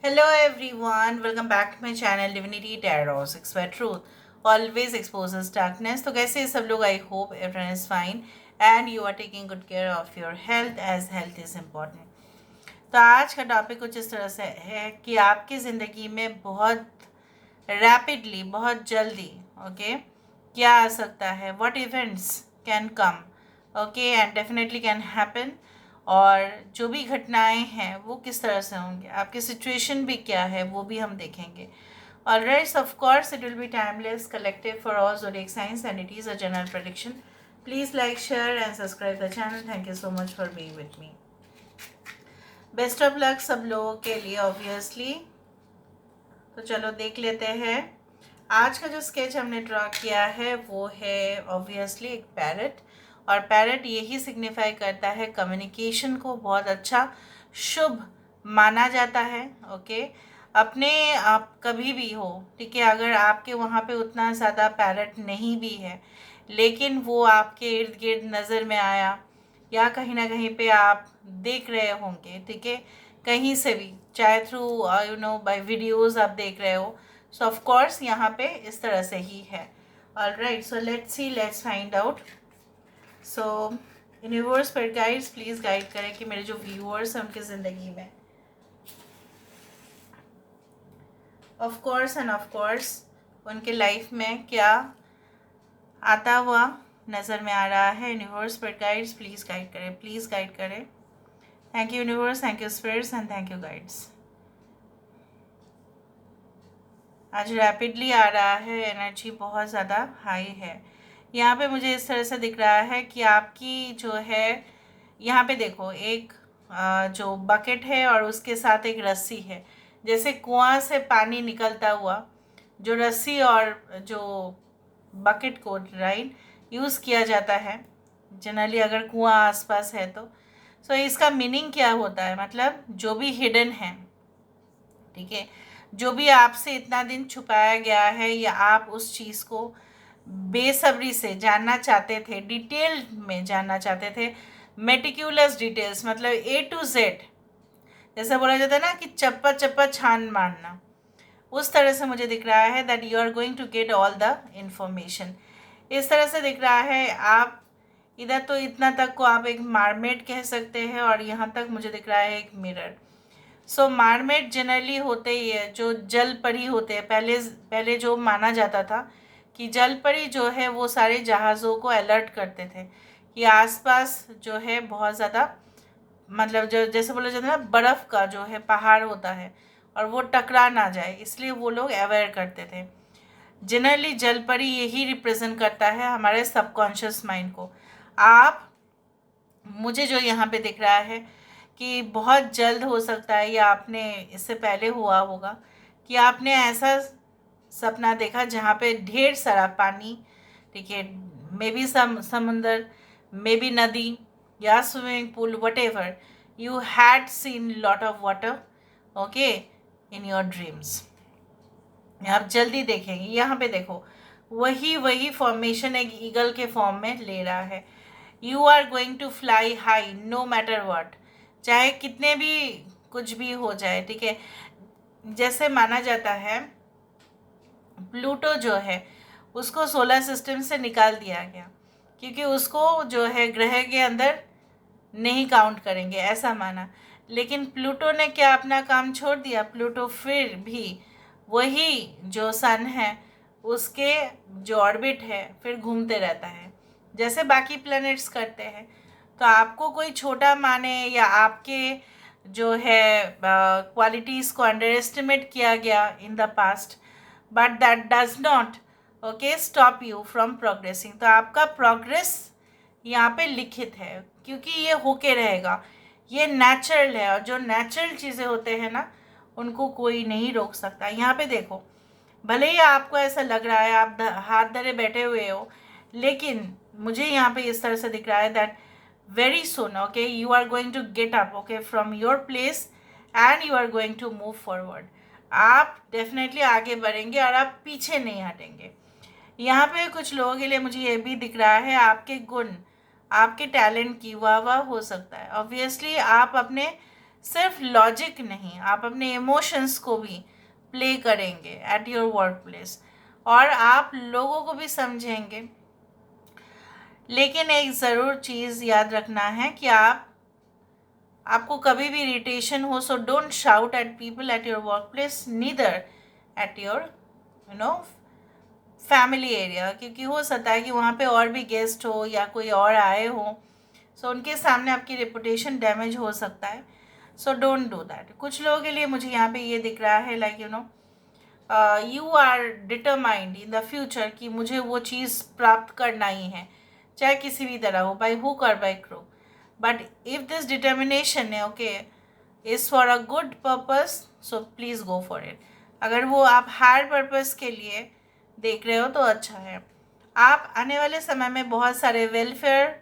Hello everyone, welcome back to my channel Divinity Tarot 6 by Truth always exposes darkness. तो कैसे हैं सब लोग? I hope everyone is fine and you are taking good care of your health as health is important. तो आज का topic कुछ इस तरह से है कि आपकी ज़िंदगी में बहुत रैपिडली, बहुत जल्दी ओके क्या आ सकता है, what events can come okay and definitely can happen, और जो भी घटनाएं हैं वो किस तरह से होंगे, आपकी सिचुएशन भी क्या है वो भी हम देखेंगे. Alright, so of course it will be timeless, collective for all zodiac signs and it is a general prediction. Please like, share and subscribe the channel. Thank you so much for being with me. Best of luck सब लोगों के लिए obviously. तो चलो देख लेते हैं. आज का जो स्केच हमने ड्रॉ किया है वो है ऑब्वियसली एक पैरट, और पैरट यही सिग्निफाई करता है कम्युनिकेशन को बहुत अच्छा शुभ माना जाता है. ओके अपने आप कभी भी हो, ठीक है, अगर आपके वहाँ पे उतना ज़्यादा पैरट नहीं भी है लेकिन वो आपके इर्द गिर्द नज़र में आया या कहीं ना कहीं पे आप देख रहे होंगे, ठीक है, कहीं से भी, चाहे थ्रू बाय वीडियोस आप देख रहे हो, सो ऑफ कोर्स यहाँ पे इस तरह से ही है. Alright, so let's find out. So universe पर गाइड्स प्लीज़ गाइड करें कि मेरे जो व्यूअर्स हैं उनकी ज़िंदगी में ऑफ कोर्स उनके लाइफ में क्या आता हुआ नज़र में आ रहा है. यूनिवर्स पर गाइड्स प्लीज़ गाइड करें. Thank you universe, thank you spirits and thank you guides. आज रैपिडली आ रहा है, एनर्जी बहुत ज़्यादा हाई है. यहाँ पे मुझे इस तरह से दिख रहा है कि आपकी जो है, यहाँ पे देखो एक जो बकेट है और उसके साथ एक रस्सी है, जैसे कुआं से पानी निकलता हुआ, जो रस्सी और जो बकेट को राइट यूज़ किया जाता है जनरली अगर कुआं आसपास है तो. सो इसका मीनिंग क्या होता है, मतलब जो भी हिडन है, ठीक है, जो भी आपसे इतना दिन छुपाया गया है या आप उस चीज़ को बेसब्री से जानना चाहते थे, डिटेल में जानना चाहते थे, मेटिक्यूलस डिटेल्स, मतलब A to Z, जैसे बोला जाता है ना कि चप्पा चप्पा छान मारना, उस तरह से मुझे दिख रहा है that you are going to get all the information. इस तरह से दिख रहा है. आप इधर तो इतना तक को आप एक मारमेड कह सकते हैं और यहाँ तक मुझे दिख रहा है एक मिरर. सो मारमेड जनरली होते ही है जो जल परी होते हैं. पहले पहले जो माना जाता था कि जल परी जो है वो सारे जहाज़ों को अलर्ट करते थे कि आसपास जो है बहुत ज़्यादा, मतलब जो जैसे बोला जाता है ना बर्फ़ का जो है पहाड़ होता है और वो टकरा ना जाए, इसलिए वो लोग अवेयर करते थे. जनरली जल परी यही रिप्रेजेंट करता है हमारे सबकॉन्शियस माइंड को. आप मुझे जो यहाँ पे दिख रहा है कि बहुत जल्द हो सकता है या आपने इससे पहले हुआ होगा कि आपने ऐसा सपना देखा जहाँ पे ढेर सारा पानी, ठीक है, मे बी समुंदर, मे बी नदी या swimming pool, what ever you had seen lot of water okay in your dreams. आप जल्दी देखेंगे. यहाँ पे देखो वही फॉर्मेशन एक ईगल के फॉर्म में ले रहा है. You are going to fly high no matter what, चाहे कितने भी कुछ भी हो जाए, ठीक है. जैसे माना जाता है प्लूटो जो है उसको सोलर सिस्टम से निकाल दिया गया क्योंकि उसको जो है ग्रह के अंदर नहीं काउंट करेंगे, ऐसा माना. लेकिन प्लूटो ने क्या अपना काम छोड़ दिया? प्लूटो फिर भी वही जो सन है उसके जो ऑर्बिट है फिर घूमते रहता है जैसे बाकी प्लैनेट्स करते हैं. तो आपको कोई छोटा माने या आपके जो है क्वालिटीज़ को अंडर एस्टिमेट किया गया in the past, but that does not okay stop you from progressing. तो आपका प्रोग्रेस यहाँ पे लिखित है क्योंकि ये होके रहेगा, ये नेचुरल है, और जो नेचुरल चीज़ें होते हैं ना उनको कोई नहीं रोक सकता. यहाँ पे देखो भले ही आपको ऐसा लग रहा है आप हाथ धरे बैठे हुए हो, लेकिन मुझे यहाँ पे इस तरह से दिख रहा है that very soon okay you are going to get up okay from your place and you are going to move forward. आप डेफिनेटली आगे बढ़ेंगे और आप पीछे नहीं हटेंगे. यहाँ पे कुछ लोगों के लिए मुझे ये भी दिख रहा है आपके गुण, आपके टैलेंट की वाह वाह हो सकता है. ऑब्वियसली आप अपने सिर्फ लॉजिक नहीं, आप अपने इमोशंस को भी प्ले करेंगे एट योर वर्क प्लेस, और आप लोगों को भी समझेंगे। लेकिन एक ज़रूर चीज़ याद रखना है कि आपको कभी भी इरिटेशन हो, so don't shout at people at your work place, neither at your family area, क्योंकि हो सकता है कि वहाँ पे और भी गेस्ट हो या कोई और आए हो, सो उनके सामने आपकी रेपुटेशन डैमेज हो सकता है। So don't do that. कुछ लोगों के लिए मुझे यहाँ पे ये दिख रहा है like you are determined in the future कि मुझे वो चीज़ प्राप्त करना ही है, चाहे किसी भी तरह हो, बाई हुक और by crook. But if this determination है okay is for a good purpose, so please go for it. अगर वो आप हायर पर्पस के लिए देख रहे हो तो अच्छा है। आप आने वाले समय में बहुत सारे वेलफेयर,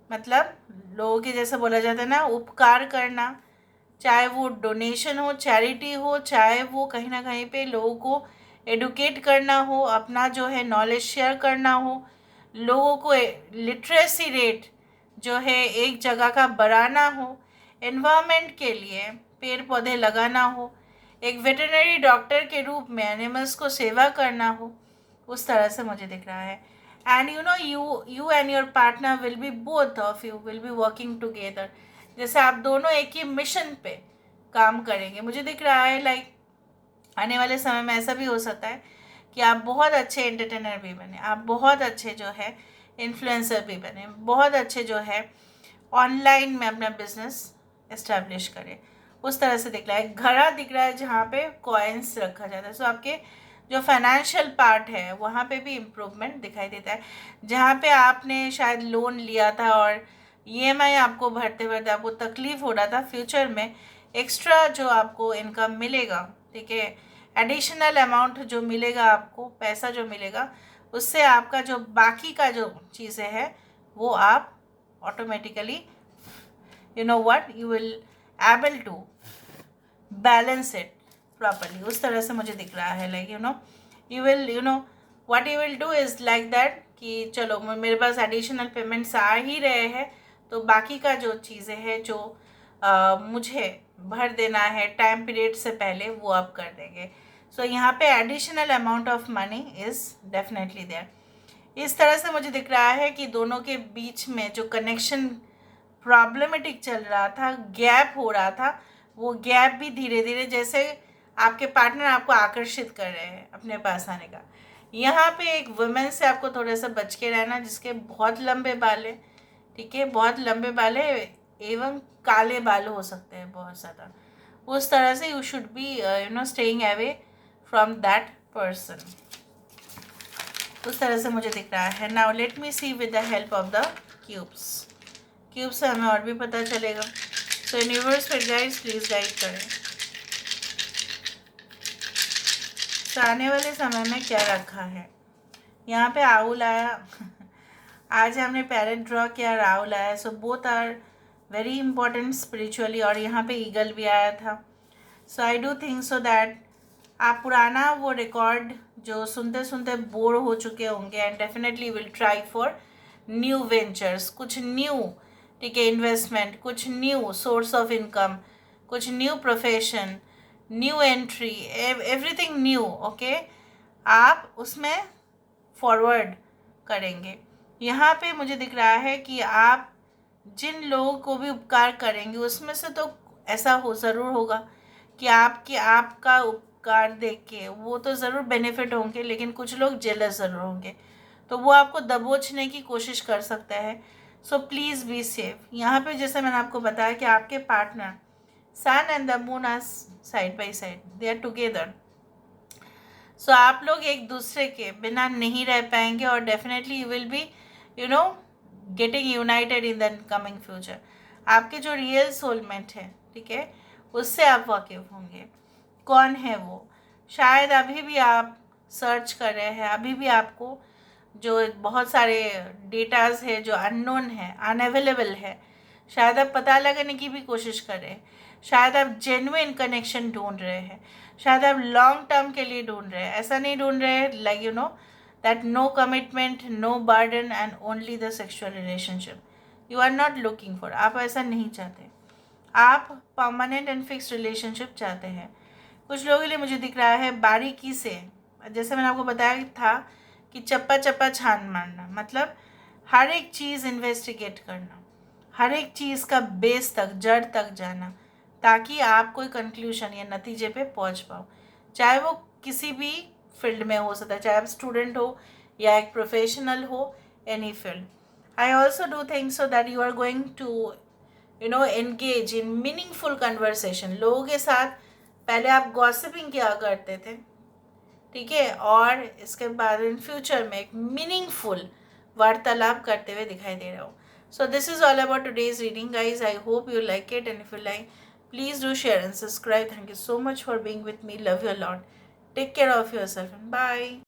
मतलब लोगों के जैसे बोला जाता है ना, उपकार करना, चाहे वो डोनेशन हो, चैरिटी हो, चाहे वो कहीं ना कहीं पे लोगों को एडुकेट करना हो, अपना जो है नॉलेज शेयर करना हो, लोगों को लिटरेसी रेट जो है एक जगह का बढ़ाना हो, एनवायरनमेंट के लिए पेड़ पौधे लगाना हो, एक वेटरनरी डॉक्टर के रूप में एनिमल्स को सेवा करना हो, उस तरह से मुझे दिख रहा है। And you and your partner will be, both of you will be working together, जैसे आप दोनों एक ही मिशन पे काम करेंगे। मुझे दिख रहा है लाइक आने वाले समय में ऐसा भी हो सकता है कि आप बहुत अच्छे एंटरटेनर भी बने, आप बहुत अच्छे जो है इन्फ्लुएंसर भी बने, बहुत अच्छे जो है ऑनलाइन में अपना बिजनेस एस्टेब्लिश करें। उस तरह से दिख रहा है। घड़ा दिख रहा है जहाँ पे कॉइन्स रखा जाता है, सो आपके जो फाइनेंशियल पार्ट है वहाँ पे भी इम्प्रूवमेंट दिखाई देता है। जहाँ पे आपने शायद लोन लिया था और ईएमआई आपको भरते भरते आपको तकलीफ हो रहा था, फ्यूचर में एक्स्ट्रा जो आपको इनकम मिलेगा, ठीक है, एडिशनल अमाउंट जो मिलेगा आपको, पैसा जो मिलेगा, उससे आपका जो बाकी का जो चीज़ें हैं वो आप automatically you will able to balance it properly। उस तरह से मुझे दिख रहा है like what you will do is like that कि चलो मेरे पास एडिशनल पेमेंट्स आ ही रहे हैं, तो बाकी का जो चीज़ें हैं जो मुझे भर देना है टाइम पीरियड से पहले वो आप कर देंगे। सो यहाँ पे additional amount of money is definitely there. इस तरह से मुझे दिख रहा है कि दोनों के बीच में जो कनेक्शन प्रॉब्लमेटिक चल रहा था, गैप हो रहा था, वो गैप भी धीरे धीरे, जैसे आपके पार्टनर आपको आकर्षित कर रहे हैं अपने पास आने का। यहाँ पे एक वुमेन से आपको थोड़ा सा बच के रहना जिसके बहुत लंबे बाल है, ठीक है, बहुत लंबे बाल है एवं काले बाल हो सकते हैं बहुत ज़्यादा। उस तरह से you should be staying away from that person. उस तरह से मुझे दिख रहा है। Now let me see with the help of the cubes. Cube से हमें और भी पता चलेगा। सो यूनिवर्स फिर गाइस प्लीज़ गाइड करें। तो आने वाले समय में क्या रखा है, यहाँ पे आउल आया आज हमने पैरेट ड्रॉ किया, राहुल आया, so both are very important spiritually, और यहाँ पे ईगल भी आया था। So I do think so that आप पुराना वो रिकॉर्ड जो सुनते सुनते बोर हो चुके होंगे, and definitely will try for new ventures, कुछ न्यू, ठीक है, इन्वेस्टमेंट, कुछ न्यू सोर्स ऑफ इनकम, कुछ new profession, new entry, everything new, okay, आप उसमें फॉरवर्ड करेंगे। यहाँ पे मुझे दिख रहा है कि आप जिन लोगों को भी उपकार करेंगे उसमें से तो ऐसा हो ज़रूर होगा कि आपका उपकार देख के वो तो ज़रूर बेनिफिट होंगे, लेकिन कुछ लोग जेलस ज़रूर होंगे, तो वो आपको दबोचने की कोशिश कर सकता है। So please be safe. यहाँ पे जैसे मैंने आपको बताया कि आपके partner sun and the moon are side by side, they are together. So आप लोग एक दूसरे के बिना नहीं रह पाएंगे, और definitely you will be getting United in the coming future. आपके जो रियल सोलमेट है, ठीक है, उससे आप वाकिफ होंगे। कौन है वो? शायद अभी भी आप सर्च कर रहे हैं, अभी भी आपको जो बहुत सारे डेटाज है जो अननोन है, अनअवेलेबल है, शायद आप पता लगाने की भी कोशिश कर रहे हैं, शायद आप जेन्युइन कनेक्शन ढूंढ रहे हैं, शायद आप लॉन्ग टर्म के लिए ढूंढ रहे हैं। ऐसा नहीं ढूंढ रहे हैं like that no commitment, no burden and only the sexual relationship. You are not looking for, आप ऐसा नहीं चाहते। आप परमानेंट एंड फिक्स रिलेशनशिप चाहते हैं। कुछ लोगों के लिए मुझे दिख रहा है बारीकी से, जैसे मैंने आपको बताया था कि चप्पा चप्पा छान मारना, मतलब हर एक चीज़ इन्वेस्टिगेट करना, हर एक चीज़ का बेस तक, जड़ तक जाना, ताकि आप कोई कंक्लूजन या नतीजे पे पहुंच पाओ, चाहे वो किसी भी फील्ड में हो सकता है, चाहे आप स्टूडेंट हो या एक प्रोफेशनल हो, any field. I also do think so that you are going to engage in meaningful conversation. लोगों के साथ पहले आप गॉसिपिंग किया करते थे, ठीक है, और इसके बाद इन फ्यूचर में एक मीनिंगफुल वार्तालाप करते हुए दिखाई दे रहा हो। So this is all about today's reading guys. I hope you like it, and if you like, please do share and subscribe. Thank you so much for being with me. Love you a lot. Take care of yourself and bye.